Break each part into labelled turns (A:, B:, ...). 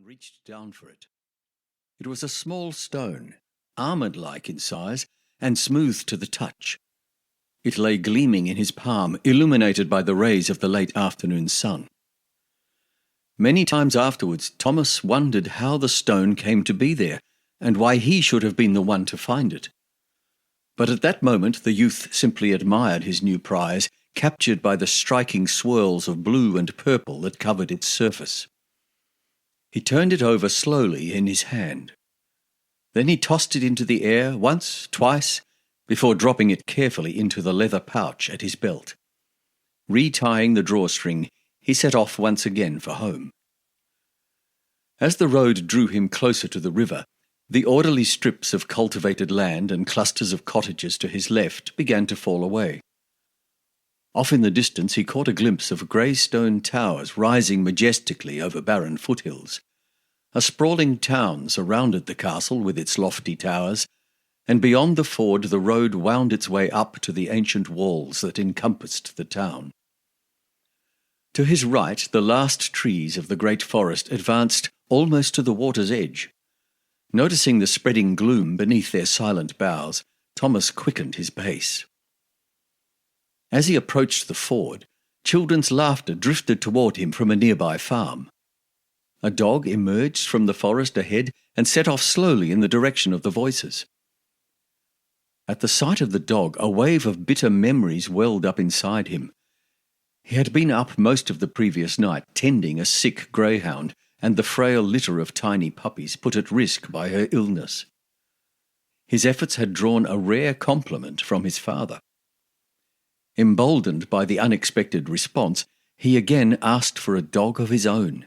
A: and reached down for it. It was a small stone, almond-like in size and smooth to the touch. It lay gleaming in his palm, illuminated by the rays of the late afternoon sun. Many times afterwards, Thomas wondered how the stone came to be there, and why he should have been the one to find it. But at that moment the youth simply admired his new prize, captured by the striking swirls of blue and purple that covered its surface. He turned it over slowly in his hand. Then he tossed it into the air once, twice, before dropping it carefully into the leather pouch at his belt. Retying the drawstring, he set off once again for home. As the road drew him closer to the river, the orderly strips of cultivated land and clusters of cottages to his left began to fall away. Off in the distance he caught a glimpse of grey stone towers rising majestically over barren foothills. A sprawling town surrounded the castle with its lofty towers, and beyond the ford the road wound its way up to the ancient walls that encompassed the town. To his right, the last trees of the great forest advanced almost to the water's edge. Noticing the spreading gloom beneath their silent boughs, Thomas quickened his pace. As he approached the ford, children's laughter drifted toward him from a nearby farm. A dog emerged from the forest ahead and set off slowly in the direction of the voices. At the sight of the dog, a wave of bitter memories welled up inside him. He had been up most of the previous night tending a sick greyhound and the frail litter of tiny puppies put at risk by her illness. His efforts had drawn a rare compliment from his father. Emboldened by the unexpected response, he again asked for a dog of his own.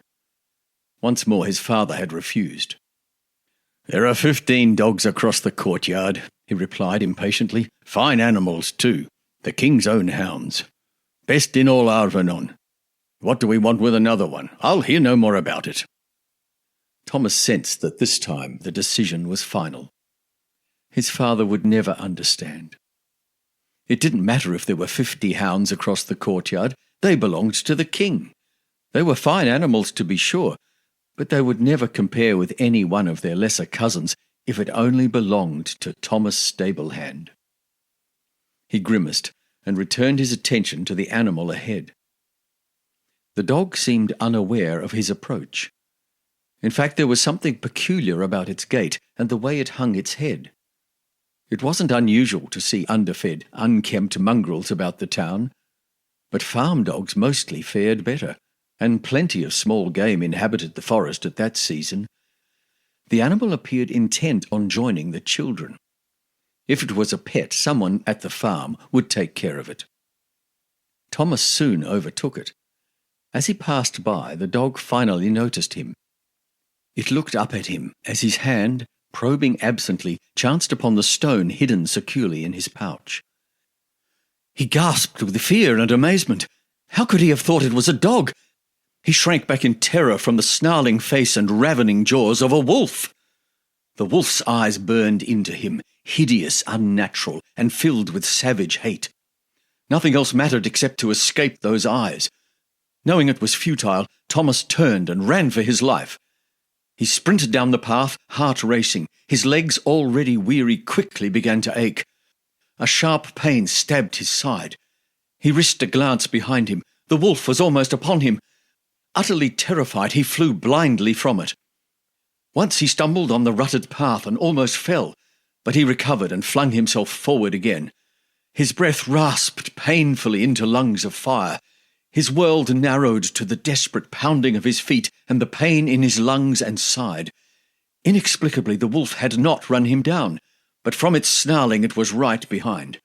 A: Once more his father had refused. "There are 15 dogs across the courtyard," he replied impatiently. "Fine animals, too. The king's own hounds. Best in all Arvenon. What do we want with another one? I'll hear no more about it." Thomas sensed that this time the decision was final. His father would never understand. It didn't matter if there were 50 hounds across the courtyard. They belonged to the king. They were fine animals, to be sure, but they would never compare with any one of their lesser cousins if it only belonged to Thomas Stablehand. He grimaced and returned his attention to the animal ahead. The dog seemed unaware of his approach. In fact, there was something peculiar about its gait and the way it hung its head. It wasn't unusual to see underfed, unkempt mongrels about the town, but farm dogs mostly fared better, and plenty of small game inhabited the forest at that season. The animal appeared intent on joining the children. If it was a pet, someone at the farm would take care of it. Thomas soon overtook it. As he passed by, the dog finally noticed him. It looked up at him as his hand, probing absently, chanced upon the stone hidden securely in his pouch. He gasped with fear and amazement. How could he have thought it was a dog? He shrank back in terror from the snarling face and ravening jaws of a wolf. The wolf's eyes burned into him, hideous, unnatural, and filled with savage hate. Nothing else mattered except to escape those eyes. Knowing it was futile, Thomas turned and ran for his life. He sprinted down the path, heart racing. His legs, already weary, quickly began to ache. A sharp pain stabbed his side. He risked a glance behind him. The wolf was almost upon him. Utterly terrified, he flew blindly from it. Once he stumbled on the rutted path and almost fell, but he recovered and flung himself forward again. His breath rasped painfully into lungs of fire. His world narrowed to the desperate pounding of his feet and the pain in his lungs and side. Inexplicably, the wolf had not run him down, but from its snarling it was right behind.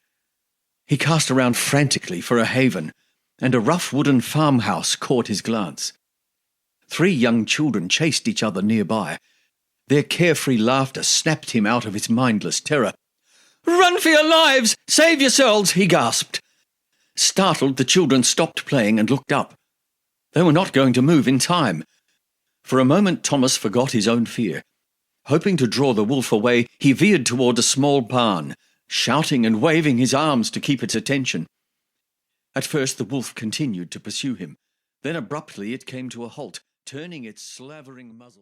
A: He cast around frantically for a haven, and a rough wooden farmhouse caught his glance. 3 young children chased each other nearby. Their carefree laughter snapped him out of his mindless terror. "Run for your lives! Save yourselves!" he gasped. Startled, the children stopped playing and looked up. They were not going to move in time. For a moment Thomas forgot his own fear. Hoping to draw the wolf away, he veered toward a small barn, shouting and waving his arms to keep its attention. At first the wolf continued to pursue him. Then abruptly it came to a halt, turning its slavering muzzle.